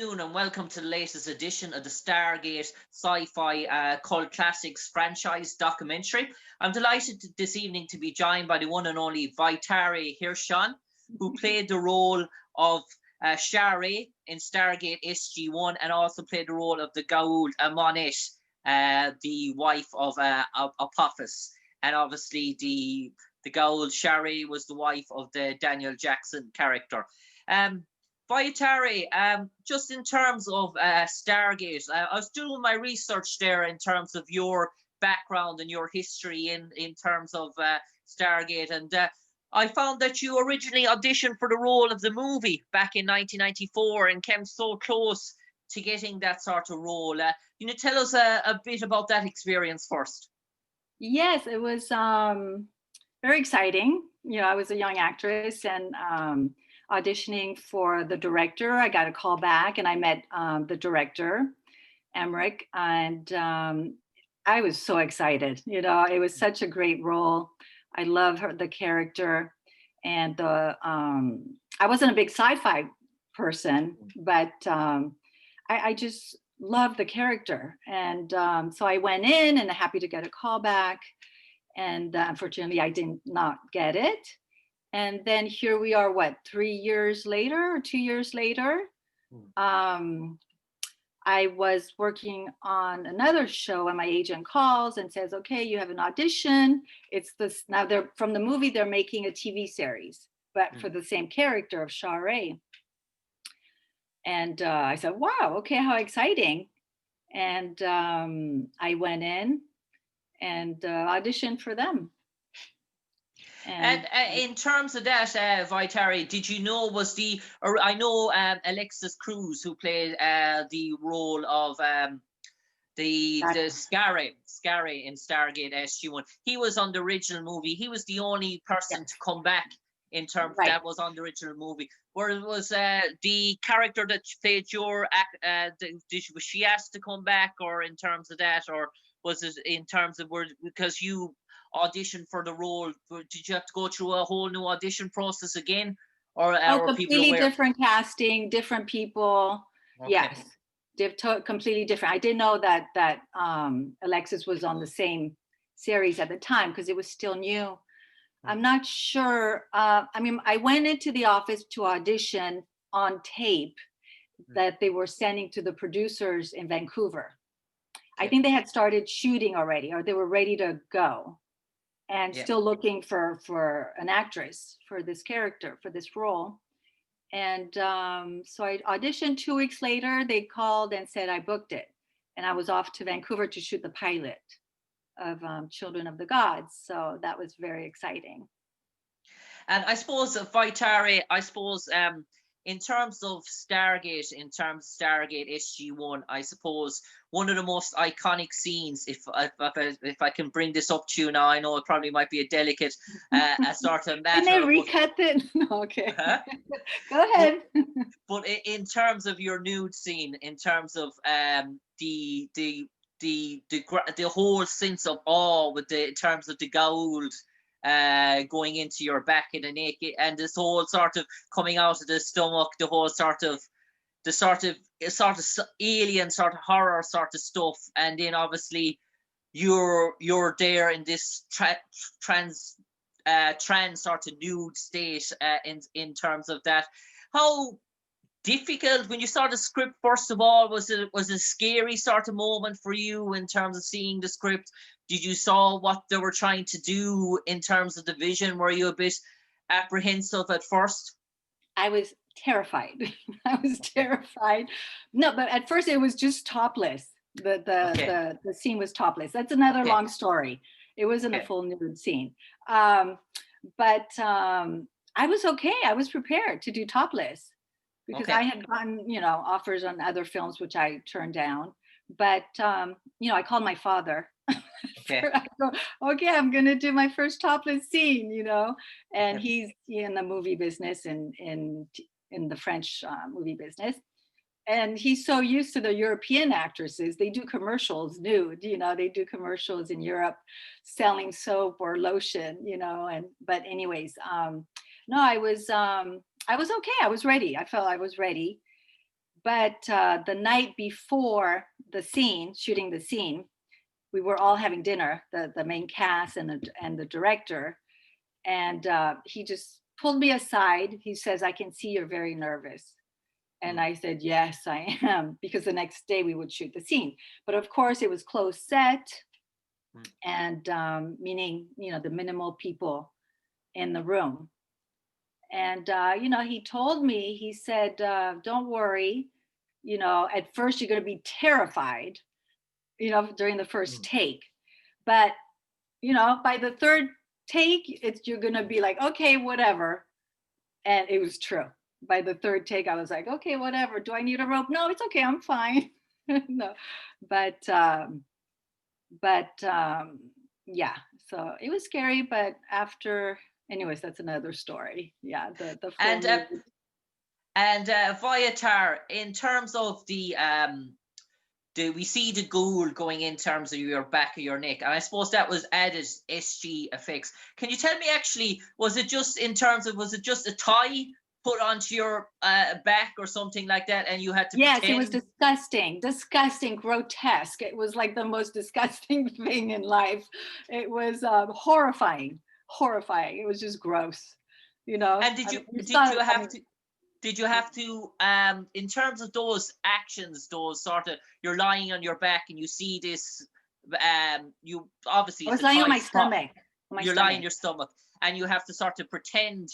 And welcome to the latest edition of the Stargate Sci-Fi Cult Classics franchise documentary. I'm delighted this evening to be joined by the one and only Vaitiare Hirshon, who played the role of Sha're in Stargate SG1 and also played the role of the Go'auld Amaunet, the wife of Apophis. And obviously the Go'auld Sha're was the wife of the Daniel Jackson character. Vaitiare, just in terms of Stargate, I was doing my research there in terms of your background and your history in terms of Stargate, and I found that you originally auditioned for the role of the movie back in 1994 and came so close to getting that sort of role. Can you tell us a bit about that experience first? Yes, it was very exciting. I was a young actress and auditioning for the director. I got a call back and I met the director, Emmerich, and I was so excited. It was such a great role. I love the character, and I wasn't a big sci-fi person, but I just loved the character, and so I went in and happy to get a call back, and unfortunately I did not get it. And then here we are, 3 years later or 2 years later. I was working on another show and my agent calls and says, okay, you have an audition. It's this, now they're from the movie, they're making a TV series, but for the same character of Sha're. And I said, wow, okay, how exciting. And I went in and auditioned for them. And in terms of that, Vaitiare, did you know I know Alexis Cruz, who played the role of the Scary in Stargate SG1. He was on the original movie. He was the only person to come back in terms that was on the original movie. Where it was the character that played your was she asked to come back, or in terms of that, or was it in terms of because you audition for the role, did you have to go through a whole new audition process again, or completely different casting, different people? Yes, completely different. I didn't know that Alexis was on the same series at the time because it was still new. I'm not sure. I mean, I went into the office to audition on tape that they were sending to the producers in Vancouver. I think they had started shooting already, or they were ready to go, and still looking for an actress for this character, for this role. And so I auditioned 2 weeks later. They called and said I booked it. And I was off to Vancouver to shoot the pilot of Children of the Gods. So that was very exciting. And I suppose, Vaitiare, in terms of Stargate, SG1, I suppose one of the most iconic scenes, if I can bring this up to you now, I know it probably might be a delicate sort of matter. Can they recut it? No, okay. Go ahead. But in terms of your nude scene, in terms of the whole sense of awe in terms of the Goa'uld going into your back in a naked, and this whole sort of coming out of the stomach, the whole sort of alien sort of horror sort of stuff, and then obviously you're there in this trans sort of nude state in terms of that. How difficult when you saw the script, first of all, was it a scary sort of moment for you in terms of seeing the script? Did you saw what they were trying to do in terms of the vision? Were you a bit apprehensive at first? I was terrified. I was terrified. No, but at first it was just topless. The scene was topless. That's another long story. It wasn't a full nude scene. But I was okay. I was prepared to do topless because I had gotten, offers on other films, which I turned down. But, I called my father. I go, okay, I'm going to do my first topless scene, and he's in the movie business in the French movie business. And he's so used to the European actresses. They do commercials nude, they do commercials in Europe selling soap or lotion, but anyways, no, I was okay. I was ready. I felt I was ready. But the night before the scene, shooting the scene, we were all having dinner, the main cast and the director, and he just pulled me aside. He says, "I can see you're very nervous." And I said, "Yes, I am," because the next day we would shoot the scene. But of course, it was closed set, and meaning, you know, the minimal people in the room. And you know, he told me, he said, "Don't worry. You know, at first you're going to be terrified, you know, during the first take, but you know, by the third take, you're going to be like, okay, whatever." And it was true. By the third take, I was like, okay, whatever. Do I need a rope? No, it's okay. I'm fine. No, but yeah. So it was scary, but after, anyways, that's another story. Yeah, the full And movie. Vaitiare, in terms of we see the Goa'uld going in terms of your back of your neck, and I suppose that was added SG effects. Can you tell me, actually, was it just in terms of, was it just a tie put onto your back or something like that, and you had to Yes, pretend? it was disgusting, grotesque. It was like the most disgusting thing in life. It was horrifying. It was just gross, you know. And I mean, did you have to in terms of those actions, those sort of, you're lying on your back and you see this, you obviously, I it's was a lying on tight my spot. stomach. You're lying on your stomach, and you have to sort of pretend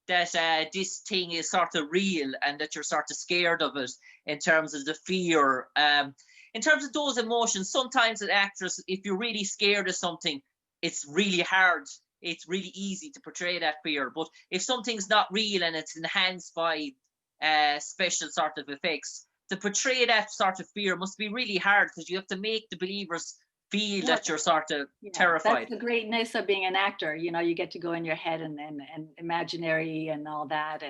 that this thing is sort of real, and that you're sort of scared of it, in terms of the fear, in terms of those emotions. Sometimes an actress, if you're really scared of something, it's really hard, it's really easy to portray that fear. But if something's not real and it's enhanced by special sort of effects, to portray that sort of fear must be really hard, because you have to make the believers feel that you're sort of terrified. That's the greatness of being an actor. You know, you get to go in your head and imaginary and all that.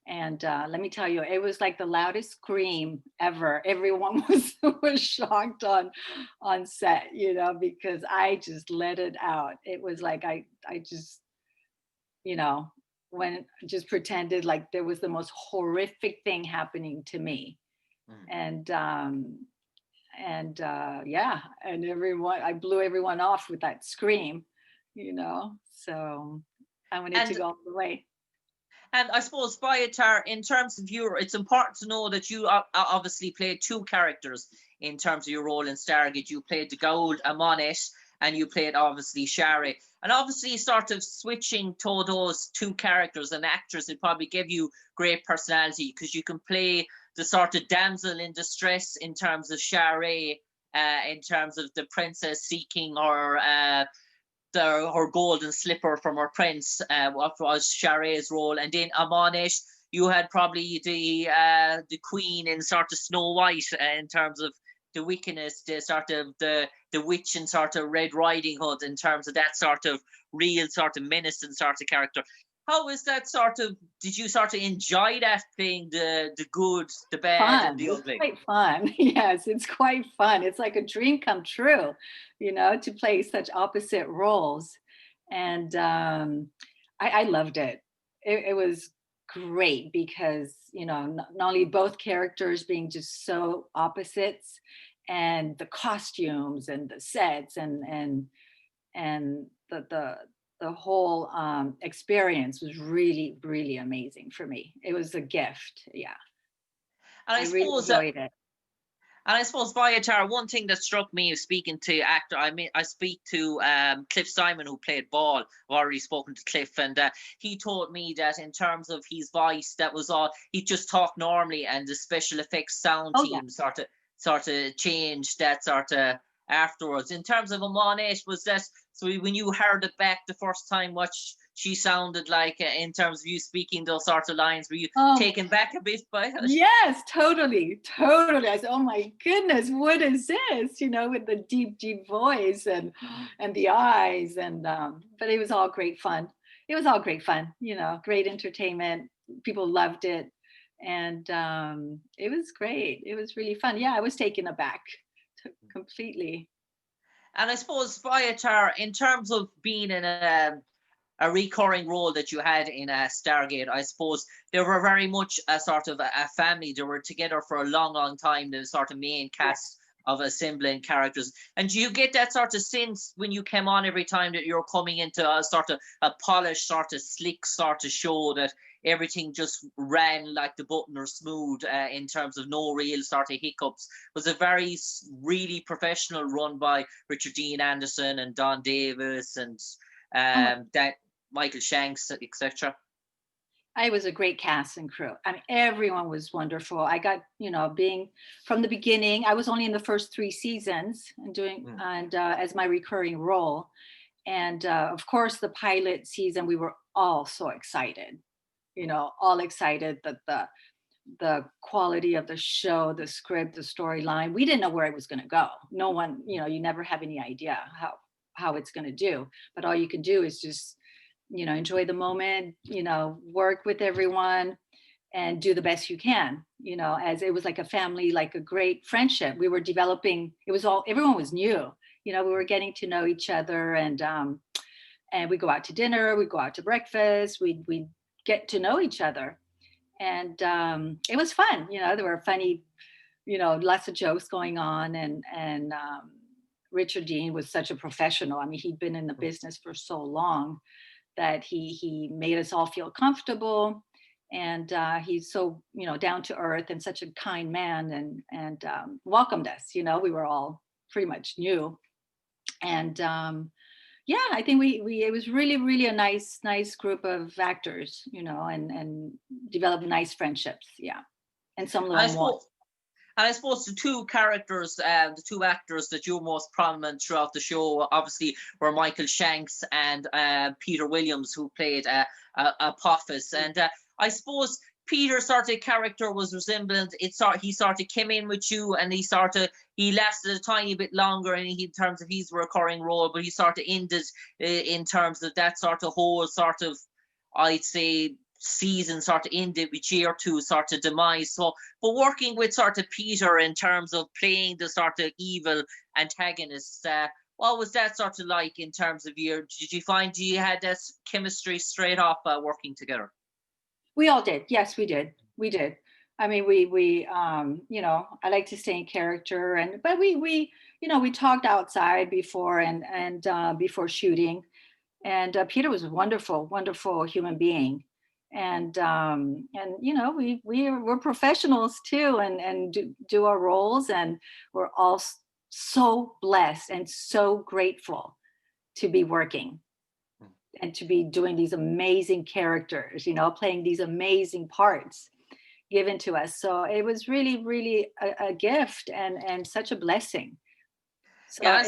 And let me tell you, it was like the loudest scream ever. Everyone was shocked on set, you know, because I just let it out. It was like I just, you know, when just pretended like there was the most horrific thing happening to me. And yeah, and everyone, I blew everyone off with that scream, you know. So I wanted to go all the way. And I suppose, Vaitiare, in terms of it's important to know that you obviously played two characters in terms of your role in Stargate. You played the Go'auld Amaunet, and you played obviously Sha're. And obviously, sort of switching to those two characters, an actress, it probably gave you great personality, because you can play the sort of damsel in distress in terms of Sha're, in terms of the princess seeking her golden slipper from her prince, what was Share's role. And then Amaunet, you had probably the queen in sort of Snow White, in terms of the wickedness, the sort of the witch in sort of Red Riding Hood, in terms of that sort of real sort of menacing sort of character. How is that sort of, did you sort of enjoy that, playing the good, the bad, and the ugly? It's quite fun. Yes, it's quite fun. It's like a dream come true, you know, to play such opposite roles. And I loved it. It was great, because, you know, not only both characters being just so opposites, and the costumes and the sets and the whole experience was really, really amazing for me. It was a gift. Yeah. And I really enjoyed it. And I suppose, Vaitiare, one thing that struck me speaking to actor, I speak to Cliff Simon, who played Ball. I've already spoken to Cliff, and he told me that in terms of his voice, that was all, he just talked normally, and the special effects sound team sort of changed that sort of afterwards. In terms of Amaunet, was that, so when you heard it back the first time, what she sounded like, in terms of you speaking those sorts of lines, were you taken back a bit by it? Yes, totally. I said, oh my goodness, what is this? You know, with the deep voice and the eyes, and but it was all great fun. It was all great fun, you know, great entertainment. People loved it, and it was great. It was really fun. Yeah, I was taken aback completely. And I suppose, Vaitiare, in terms of being in a recurring role that you had in Stargate. I suppose they were very much a sort of a family. They were together for a long, long time. The sort of main cast of assembling characters. And do you get that sort of sense when you came on every time that you're coming into a sort of a polished, sort of slick sort of show, that everything just ran like the button or smooth in terms of no real sort of hiccups? Was a very really professional run by Richard Dean Anderson and Don Davis and that Michael Shanks, etc. It was a great cast and crew. I mean, everyone was wonderful. I got, being from the beginning, I was only in the first 3 seasons and as my recurring role. And of course, the pilot season, we were all so excited, all excited that the quality of the show, the script, the storyline, we didn't know where it was going to go. No one, you never have any idea how it's going to do, but all you can do is just enjoy the moment, work with everyone and do the best you can, as it was like a family, like a great friendship. We were developing, everyone was new, we were getting to know each other, and we go out to dinner, we go out to breakfast, we get to know each other. And it was fun, there were funny, lots of jokes going on, and Richard Dean was such a professional. I mean, he'd been in the business for so long that he made us all feel comfortable, and he's so down to earth and such a kind man, and welcomed us. We were all pretty much new, and I think we it was really a nice group of actors, and developed nice friendships. Yeah, and some little more. And I suppose the two characters, the two actors that you're most prominent throughout the show, obviously, were Michael Shanks and Peter Williams, who played Apophis. And I suppose Peter's sort of character was resemblant. He sort of came in with you, and he lasted a tiny bit longer in terms of his recurring role, but he sort of ended in terms of that sort of whole sort of, I'd say, season sort of ended with year 2 sort of demise. So, but working with sort of Peter in terms of playing the sort of evil antagonist, what was that sort of like in terms of did you find you had this chemistry straight off working together? We all did. Yes, we did. I mean, we I like to stay in character, but we talked outside before and before shooting, and Peter was a wonderful human being. And we're professionals too, and do our roles, and we're all so blessed and so grateful to be working and to be doing these amazing characters, playing these amazing parts given to us. So it was really a gift and such a blessing. So yeah,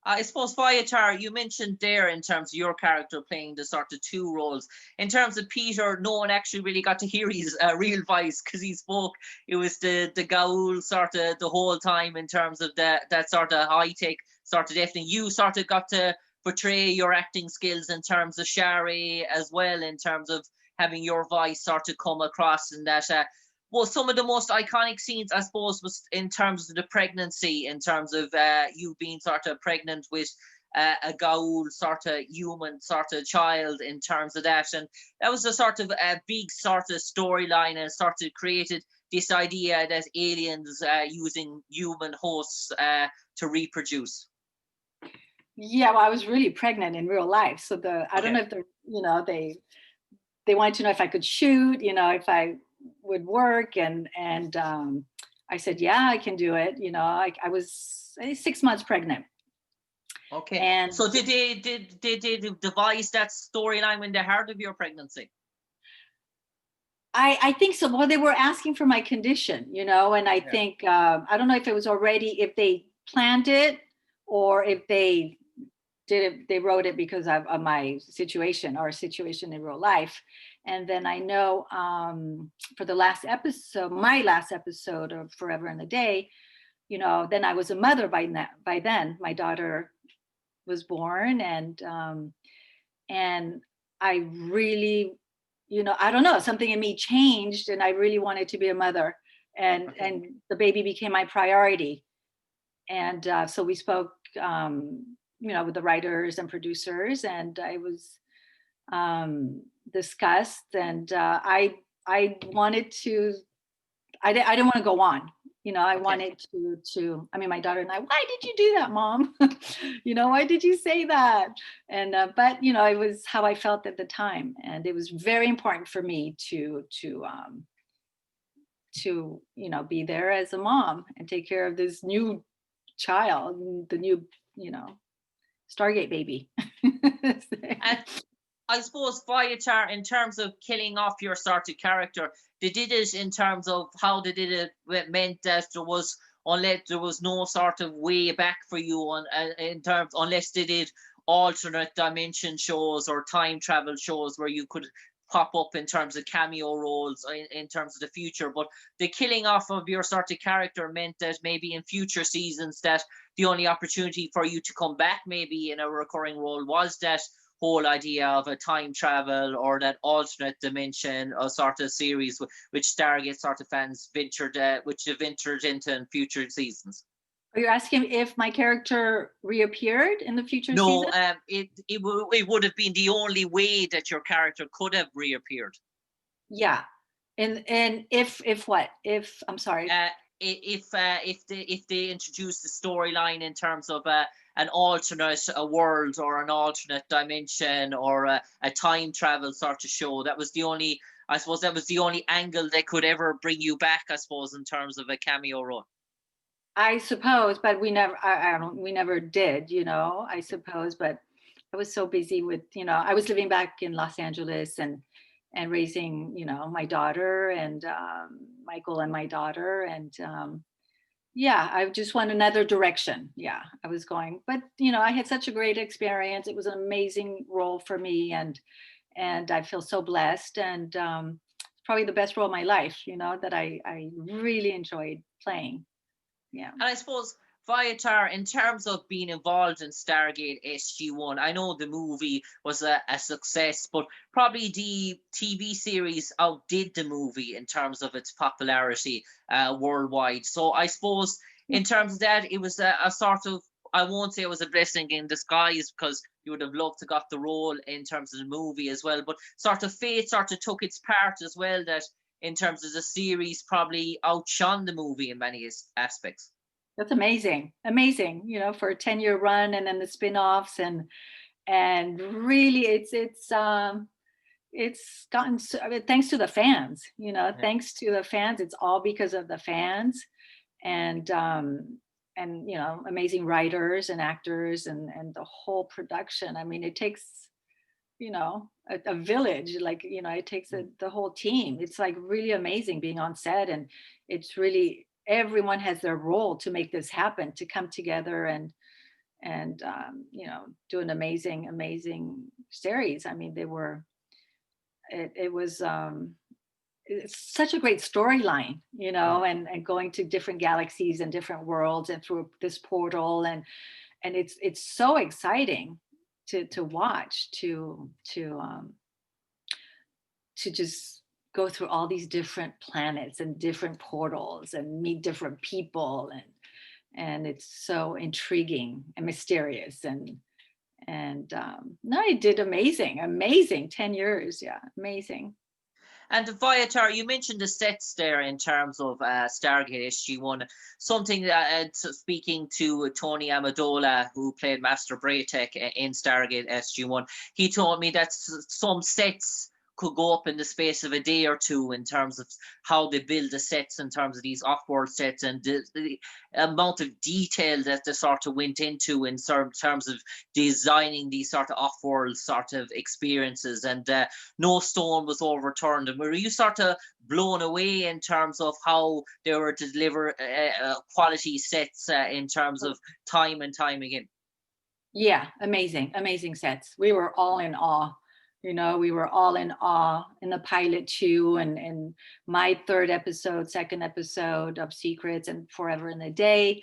I suppose Vaitiare, you mentioned there in terms of your character playing the sort of 2 roles. In terms of Peter, no one actually really got to hear his real voice, because he spoke. It was the Goa'uld sort of the whole time in terms of that sort of high tech sort of deafening. You sort of got to portray your acting skills in terms of Sha're as well, in terms of having your voice sort of come across, and that. Well, some of the most iconic scenes, I suppose, was in terms of the pregnancy, in terms of you being sort of pregnant with a Goa'uld sort of human sort of child, in terms of that. And that was a sort of a big sort of storyline, and sort of created this idea that aliens using human hosts to reproduce. Yeah, well, I was really pregnant in real life. So I don't know if they wanted to know if I could shoot, if I would work, and I said, yeah, I can do it. I was 6 months pregnant. Okay. And so did they devise that storyline when they heard of your pregnancy? I think so. Well, they were asking for my condition, and I think I don't know if it was already, if they planned it, or if they did it, they wrote it because of my situation, or situation in real life. And then I know for the last episode, my last episode of Forever and a Day, then I was a mother by then. My daughter was born, and I really, I don't know, something in me changed, and I really wanted to be a mother, and the baby became my priority. And so we spoke, with the writers and producers, and I was discussed, and I wanted to. I didn't want to go on. I wanted to. I mean, my daughter and I. Why did you do that, Mom? Why did you say that? And but it was how I felt at the time, and it was very important for me to be there as a mom and take care of this new child, the new Stargate baby. And I suppose Vaitiare, in terms of killing off your sort of character, they did it in terms of how they did it. It meant that unless there was no sort of way back for you in terms, unless they did alternate dimension shows or time travel shows where you could pop up in terms of cameo roles in terms of the future. But the killing off of your sort of character meant that maybe in future seasons that the only opportunity for you to come back maybe in a recurring role was that whole idea of a time travel or that alternate dimension or sort of series which Stargate sort of fans which have ventured into in future seasons. Are you asking if my character reappeared in the future season? No, it would have been the only way that your character could have reappeared. Yeah, and if what? If I'm sorry. If they introduced the storyline in terms of an alternate world or an alternate dimension or a time travel sort of show, that was the only angle they could ever bring you back, I suppose, in terms of a cameo role. I suppose, but we never did, I suppose, but I was so busy with, I was living back in Los Angeles and raising, my daughter and Michael and my daughter. And yeah, I just went another direction. Yeah, I was going, but I had such a great experience. It was an amazing role for me, and I feel so blessed. And probably the best role of my life, that I really enjoyed playing. Yeah. And I suppose, Vaitiare, in terms of being involved in Stargate SG1, I know the movie was a success, but probably the TV series outdid the movie in terms of its popularity worldwide. So I suppose in terms of that, it was a sort of, I won't say it was a blessing in disguise because you would have loved to got the role in terms of the movie as well, but sort of fate sort of took its part as well, that in terms of the series probably outshone the movie in many aspects. That's amazing. Amazing, for a 10-year run and then the spin-offs and really it's gotten thanks to the fans, thanks to the fans. It's all because of the fans and amazing writers and actors and the whole production. I mean, it takes, a village, like, it takes the whole team. It's like really amazing being on set, and it's really, everyone has their role to make this happen, to come together and do an amazing series. I mean, it was it's such a great storyline, and going to different galaxies and different worlds and through this portal, and it's so exciting to watch, to just go through all these different planets and different portals and meet different people, and it's so intriguing and mysterious, and no, it did amazing 10 years. Yeah, amazing. And Vaitiare, you mentioned the sets there in terms of Stargate SG1. Something that, speaking to Tony Amendola, who played Master Braytek in Stargate SG1, he told me that some sets could go up in the space of a day or two in terms of how they build the sets, in terms of these off-world sets, and the amount of detail that they sort of went into in terms of designing these sort of off-world sort of experiences, and no stone was overturned. And were you sort of blown away in terms of how they were to deliver quality sets in terms of time and time again? Yeah, amazing sets. We were all in awe. We were all in awe in the pilot too, and my second episode of Secrets and Forever in a Day.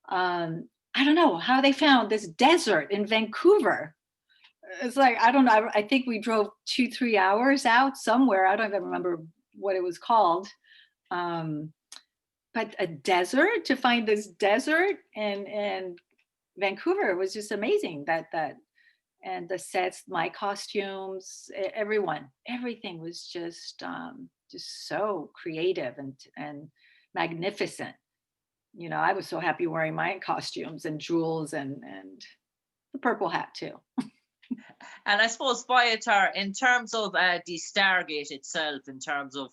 I don't know how they found this desert in Vancouver. It's like, I don't know. I think we drove 2-3 hours out somewhere. I don't even remember what it was called. But a desert, to find this desert and Vancouver was just amazing. That and the sets, my costumes, everything was just so creative and magnificent. You know, I was so happy wearing my costumes and jewels and the purple hat too. And I suppose, Vaitiare, in terms of the Stargate itself, in terms of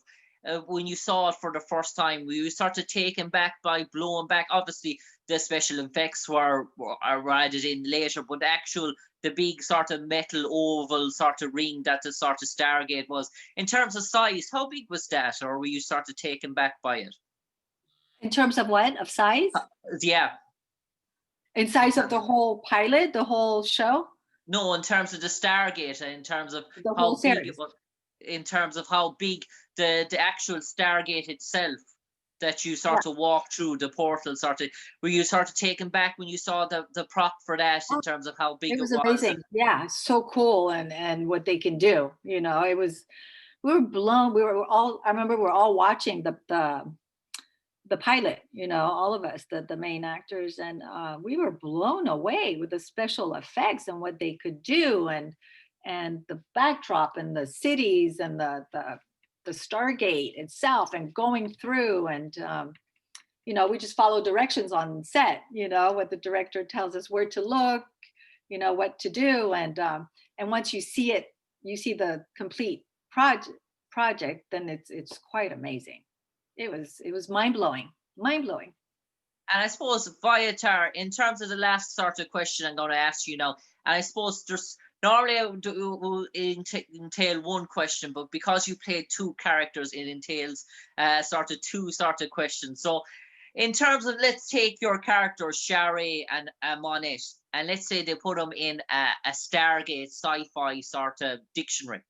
when you saw it for the first time, were you sort of taken back by blown back? Obviously, the special effects are added in later, but the big sort of metal oval sort of ring that the sort of Stargate was, in terms of size, how big was that, or were you sort of taken back by it? In terms of what? Of size? Yeah. In size of the whole pilot, the whole show? No, in terms of the Stargate, in terms of The how whole big series. it was, in terms of how big the actual Stargate itself, that you sort of walk through the portal, sort of, were you sort of taken back when you saw the prop for that, in terms of how big It it was was? amazing. Yeah, so cool, and what they can do. You know, we were blown. I remember we were all watching the pilot, you know, all of us, the main actors, and we were blown away with the special effects and what they could do, and the backdrop and the cities and the Stargate itself and going through, and you know, we just follow directions on set, you know, what the director tells us where to look, you know, what to do, and once you see it, you see the complete project, then it's quite amazing. It was mind-blowing. And I suppose, Vaitiare, in terms of the last sort of question I'm going to ask you now, and I suppose there's normally it will entail one question, but because you played two characters, it entails sort of two sort of questions. So, in terms of, let's take your characters, Sha're and Amaunet, and let's say they put them in a Stargate sci-fi sort of dictionary,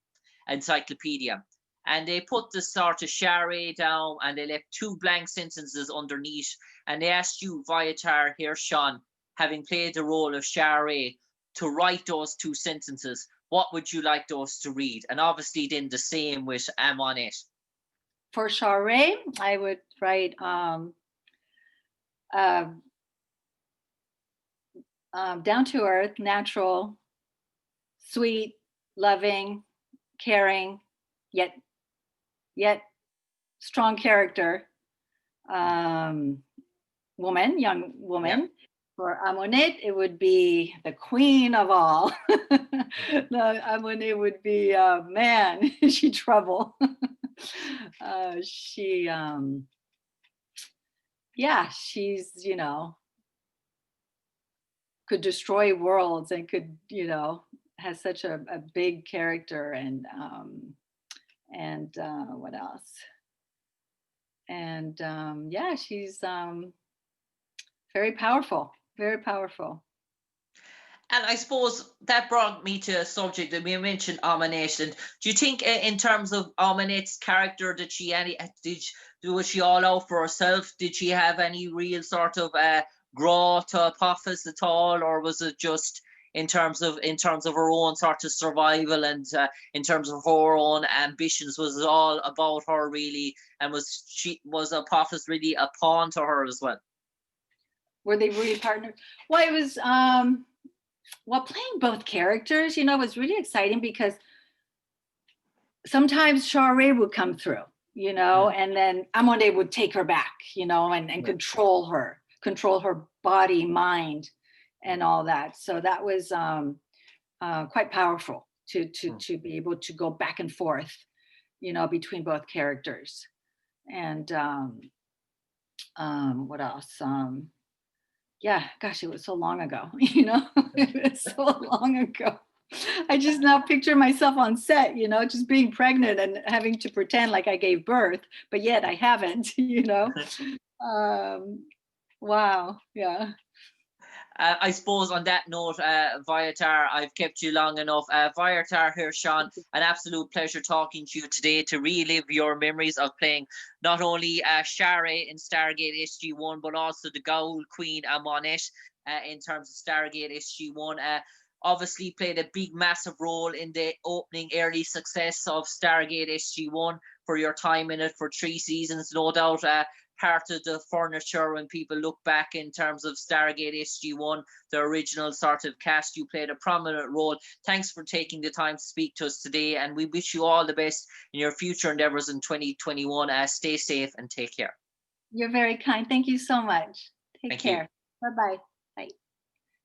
encyclopedia, and they put the sort of Sha're down, and they left two blank sentences underneath, and they asked you, Vaitiare Hirshon, having played the role of Sha're, to write those two sentences. What would you like those to read? And obviously then the same with Amaunet. For Sha're, I would write down to earth, natural, sweet, loving, caring, yet strong character, young woman. Yep. For Amaunet, it would be the queen of all. Amaunet would be, man, she trouble. She's, you know, could destroy worlds and could, you know, has such a big character, and what else? And she's very powerful, very powerful. And I suppose that brought me to a subject that we mentioned, Amaunet. And do you think, in terms of Amanet's character, was she all out for herself? Did she have any real sort of growth to Apophis at all, or was it just in terms of her own sort of survival, and in terms of her own ambitions? Was it all about her really, and was Apophis really a pawn to her as well? Were they really partners? Well, it was playing both characters, you know, was really exciting, because sometimes Sha're would come through, you know, and then Amaunet would take her back, you know, and control her body, mind, and all that. So that was quite powerful to be able to go back and forth, you know, between both characters. And what else? Yeah, gosh, it was so long ago, you know, it was so long ago. I just now picture myself on set, you know, just being pregnant and having to pretend like I gave birth, but yet I haven't, you know. Wow, yeah. I suppose on that note, Vaitiare, I've kept you long enough. Vaitiare Hirshon, an absolute pleasure talking to you today to relive your memories of playing not only Sha're in Stargate SG1, but also the Goa'uld Queen Amaunet in terms of Stargate SG1. Obviously played a big, massive role in the opening early success of Stargate SG1 for your time in it for 3 seasons, no doubt. part of the furniture when people look back in terms of Stargate SG1, the original sort of cast. You played a prominent role. Thanks for taking the time to speak to us today, and we wish you all the best in your future endeavors in 2021. Stay safe and take care. You're very kind. Thank you so much. Take Thank care. you. Bye-bye. Bye.